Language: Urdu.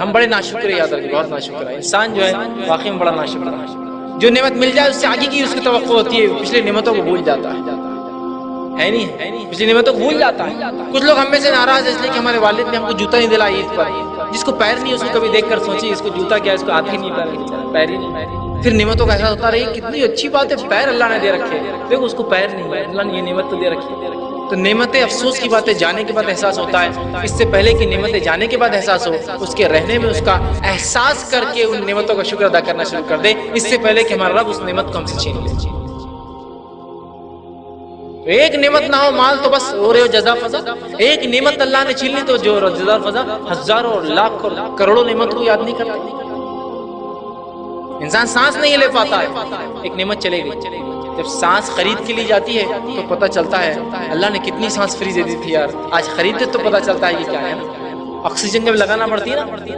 ہم بڑے ناشکر ہیں، یاد رکھیں بہت ناشکر ہے انسان جو ہے، واقعی میں بڑا ناشکر ہے۔ جو نعمت مل جائے اس سے آگے کی اس کی توقع ہوتی ہے، پچھلی نعمتوں کو بھول جاتا ہے نہیں، پچھلی نعمتوں کو بھول جاتا ہے۔ کچھ لوگ ہم میں سے ناراض ہے اس لیے کہ ہمارے والد نے ہم کو جوتا نہیں دلا عید پر۔ جس کو پیر نہیں اس کو کبھی دیکھ کر سوچی اس کو جوتا کیا، اس کو ہاتھ ہی نہیں، پیر ہی نہیں، پھر نعمتوں کا احساس ہوتا رہی کتنی اچھی بات ہے، پیر اللہ نے دے رکھے، دیکھو اس کو پیر نہیں ہے، اللہ نے یہ نعمت تو دے رکھی ہے۔ تو نعمتیں افسوس کی باتیں جانے کے بعد احساس ہوتا ہے، اس سے پہلے کہ نعمتیں جانے کے بعد احساس ہو، اس کے رہنے میں اس کا احساس کر کے ان نعمتوں کا شکر ادا کرنا شروع کر دے، اس سے پہلے کہ ہمارا رب اس نعمت کو ہم سے چھین لے۔ ایک نعمت نہ ہو مال تو بس ہو رہے ہو جزا فضا، ایک نعمت اللہ نے چھین لی تو جو جزا فضا، ہزاروں اور لاکھ کروڑوں نعمت کو یاد نہیں کرتا۔ انسان سانس نہیں لے پاتا ہے، ایک نعمت چلے گئی، جب سانس خرید کے لی جاتی ہے تو پتہ چلتا ہے اللہ نے کتنی سانس فری دے دی تھی یار، آج خریدتے تو پتہ چلتا ہے یہ کیا ہے نا، آکسیجن جب لگانا پڑتی ہے نا